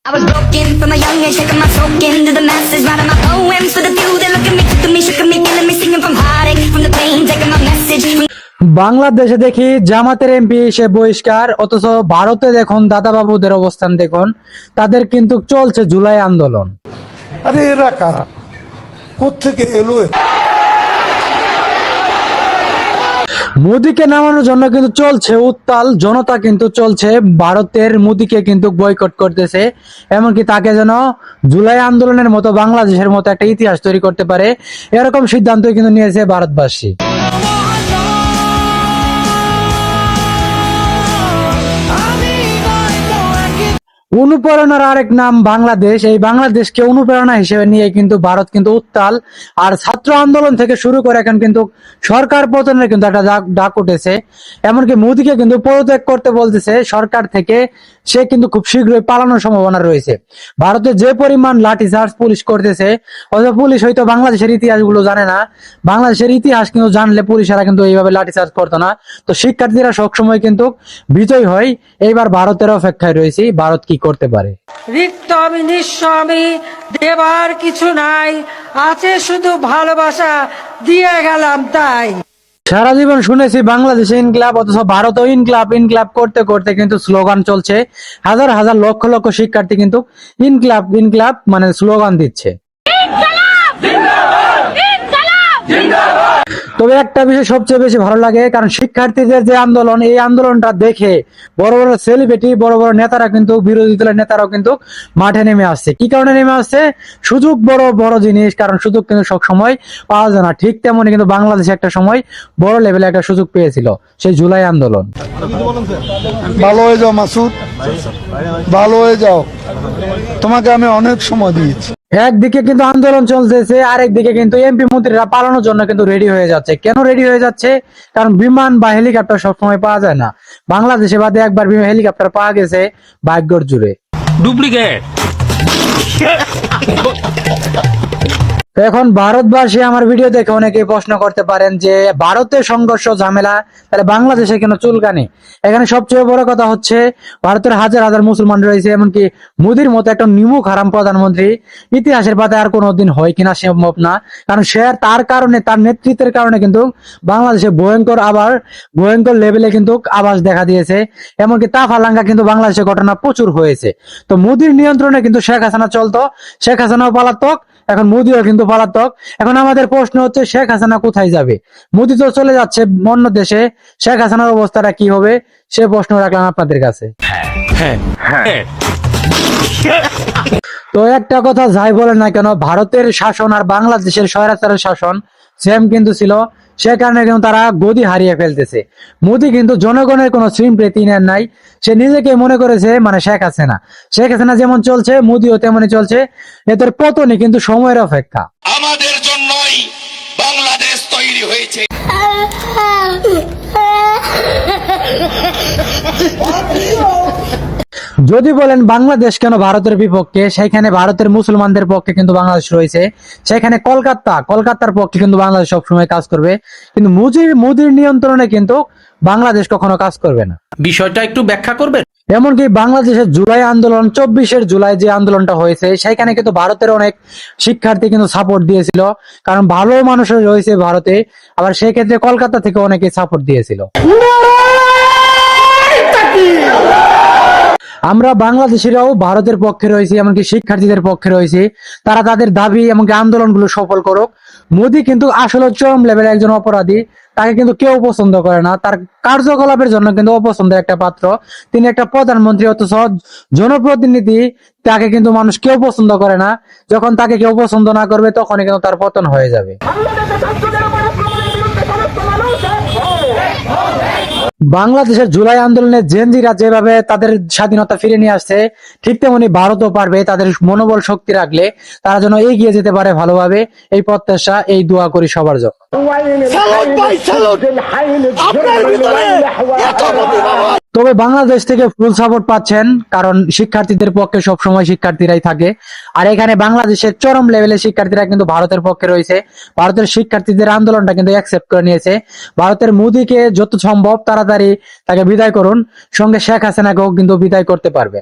I was broken from a young age, taking my soul into the masses, writing my poems for the few that look at me, took me, shook me, killing me, singing from heartache, from the pain, taking my message. বাংলাদেশে দেখি জামাতের MP সে বহিষ্কার, অথচ ভারতে দেখুন দাদাবাবুদের অবস্থান দেখুন, তাদের কিন্তু চলছে জুলাই আন্দোলন। আরে এরা কারা, কোত্থেকে এলো? মোদীকে নামানোর জন্য কিন্তু চলছে উত্তাল, জনতা কিন্তু চলছে ভারতের মোদীকে কিন্তু বয়কট করতেছে, এমনকি তাকে যেন জুলাই আন্দোলনের মতো বাংলাদেশের মতো একটা ইতিহাস তৈরি করতে পারে, এরকম সিদ্ধান্ত কিন্তু নিয়েছে ভারতবাসী। অনুপ্রেরণার আরেক নাম বাংলাদেশ। এই বাংলাদেশকে অনুপ্রেরণা হিসেবে নিয়ে কিন্তু ভারত কিন্তু উত্তাল, আর ছাত্র আন্দোলন থেকে শুরু করে এখন কিন্তু সরকার পতনের কিন্তু একটা ডাক উঠেছে, এমনকি মোদীকে কিন্তু পদত্যাগ করতে বলতেছে সরকার থেকে, সে কিন্তু খুব শীঘ্রই পালানোর সম্ভাবনা রয়েছে। ভারতে যে পরিমাণ লাঠিচার্জ পুলিশ করতেছে, অথচ পুলিশ হয়তো বাংলাদেশের ইতিহাস গুলো জানে না, বাংলাদেশের ইতিহাস কিন্তু জানলে পুলিশেরা কিন্তু এইভাবে লাঠিচার্জ করতো না। তো শিক্ষার্থীরা সবসময় কিন্তু বিজয় হয়। এইবার ভারতের অপেক্ষায় রয়েছে ভারত কি করতে পারে। রিক্ত আমি নিঃস্ব, আমি দেবার কিছু নাই, আছে শুধু ভালোবাসা, দিয়ে গেলাম তাই। সারা জীবন শুনেছি বাংলাদেশে ইনকিলাব, অথচ ভারতও ইনকিলাব ইনকিলাব করতে করতে কিন্তু স্লোগান চলছে, হাজার হাজার লক্ষ লক্ষ শিক্ষার্থী কিন্তু ইনকিলাব ইনকিলাব মানে স্লোগান দিচ্ছে। তবে একটা বিষয় সবচেয়ে বেশি ভালো লাগে, কারণ শিক্ষার্থীদের যে আন্দোলন, এই আন্দোলনটা দেখে বড় বড় সেলিব্রিটি, বড় বড় নেতারা কিন্তু, বিরোধী দলের নেতারাও কিন্তু মাঠে নেমে আসছে। কি কারণে নেমে আসছে? সুযোগ বড় বড় জিনিস, কারণ সুযোগ কিন্তু সব সময় পাওয়া যায় না। ঠিক তেমনই কিন্তু বাংলাদেশে একটা সময় বড় লেভেলে একটা সুযোগ পেয়েছিল, সেই জুলাই আন্দোলন। ভালো হয়ে যাও মাসুদ, ভালো হয়ে যাও, তোমাকে আমি অনেক সময় দিয়েছি। একদিকে কিন্তু আন্দোলন চলতেছে, আরেকদিকে কিন্তু এমপি মন্ত্রীরা পালানোর জন্য কিন্তু রেডি হয়ে যাচ্ছে। কেন রেডি হয়ে যাচ্ছে? কারণ বিমান বা হেলিকপ্টার সবসময় পাওয়া যায় না। বাংলাদেশে বাদে একবার হেলিকপ্টার পাওয়া গেছে ভাগ্যর জুড়ে। ডুপ্লিকেট। এখন ভারতবাসী আমার ভিডিও দেখে অনেকেই প্রশ্ন করতে পারেন যে ভারতের সংঘর্ষ ঝামেলা, তাহলে বাংলাদেশে কেন চুলকানি? এখানে সবচেয়ে বড় কথা হচ্ছে ভারতের হাজার হাজার মুসলমান রয়েছে, এমনকি মোদির মতো একটা নিমুখ হারাম প্রধানমন্ত্রী ইতিহাসের পাতায় আর কোনোদিন হয় কিনা সম্ভব না। কারণ সে তার কারণে, তার নেতৃত্বের কারণে কিন্তু বাংলাদেশে ভয়ঙ্কর লেভেলে কিন্তু আবাস দেখা দিয়েছে, এমনকি তাফালাঙ্গা কিন্তু বাংলাদেশে ঘটনা প্রচুর হয়েছে। তো মোদির নিয়ন্ত্রণে কিন্তু শেখ হাসিনা চলতো, শেখ হাসিনাও পলাতক, এখন মোদিও কিন্তু পলাতক। এখন আমাদের প্রশ্ন হচ্ছে শেখ হাসিনা কোথায় যাবে? মোদি তো চলে যাচ্ছে অন্য দেশে, শেখ হাসিনার অবস্থাটা কি হবে সে প্রশ্ন রাখলাম আপনাদের কাছে। তো একটা কথা যাই বলেন না কেন, ভারতের শাসন আর বাংলাদেশের স্বৈরাচারের শাসন সেম কিন্তু ছিল, সে কারণে কিন্তু তারা গদি হারিয়ে ফেলতেছে। মোদি কিন্তু জনগণের কোনো সিম্প্যাথি নেন নাই, সে নিজেকে মনে করেছে মানে শেখ হাসিনা যেমন চলছে মোদিও তেমনই চলছে। এদের পতনে কিন্তু সময়ের অপেক্ষা। আমাদের জন্যই বাংলাদেশ তৈরি হয়েছে। যদি বলেন বাংলাদেশ কেন ভারতের বিপক্ষে, সেখানে ভারতের মুসলমানদের পক্ষে কিন্তু বাংলাদেশ রয়েছে, সেখানে কলকাতার পক্ষে কিন্তু বাংলাদেশ সবসময় কাজ করবে, কিন্তু মোদির নিয়ন্ত্রণে কিন্তু বাংলাদেশ কখনো কাজ করবে না। বিষয়টা একটু ব্যাখ্যা করবেন? এমনকি বাংলাদেশের জুলাই আন্দোলন, 24 জুলাই যে আন্দোলনটা হয়েছে, সেখানে কিন্তু ভারতের অনেক শিক্ষার্থী কিন্তু সাপোর্ট দিয়েছিল, কারণ ভালো মানুষ রয়েছে ভারতে, আবার সেই ক্ষেত্রে কলকাতা থেকে অনেকে সাপোর্ট দিয়েছিল। আমরা বাংলাদেশিরাও ভারতের পক্ষে রয়েছি, এমনকি শিক্ষার্থীদের পক্ষে রয়েছি, তারা তাদের দাবি এমনকি আন্দোলনগুলো সফল করুক। মোদী কিন্তু আসলে চরম লেভেলের একজন অপরাধী, তাকে কিন্তু কেউ পছন্দ করে না, তার কার্যকলাপের জন্য কিন্তু অপছন্দের একটা পাত্র। তিনি একটা প্রধানমন্ত্রী, অথচ জনপ্রতিনিধি, তাকে কিন্তু মানুষ কেউ পছন্দ করে না। যখন তাকে কেউ পছন্দ না করবে তখনই কিন্তু তার পতন হয়ে যাবে। বাংলাদেশের জুলাই আন্দোলনে জেনজিরা যেভাবে তাদের স্বাধীনতা ফিরে নিয়ে আসছে, ঠিক তেমনি ভারতও পারবে, তাদের মনোবল শক্তি রাখলে তারা যেন এগিয়ে যেতে পারে ভালোভাবে। এই প্রত্যাশা, এই দোয়া করি সবার জন্য। তবে বাংলাদেশ থেকে ফুল সাপোর্ট পাচ্ছেন, কারণ শিক্ষার্থীদের পক্ষে সবসময় শিক্ষার্থীরাই থাকে, আর এখানে বাংলাদেশের চরম লেভেলের শিক্ষার্থীরা কিন্তু ভারতের পক্ষে রয়েছে। ভারতের শিক্ষার্থীদের আন্দোলনটা কিন্তু অ্যাকসেপ্ট করে নিয়েছে। ভারতের মোদীকে যত সম্ভব তাড়াতাড়ি তাকে বিদায় করুন, সঙ্গে শেখ হাসিনাকেও কিন্তু বিদায় করতে পারবে।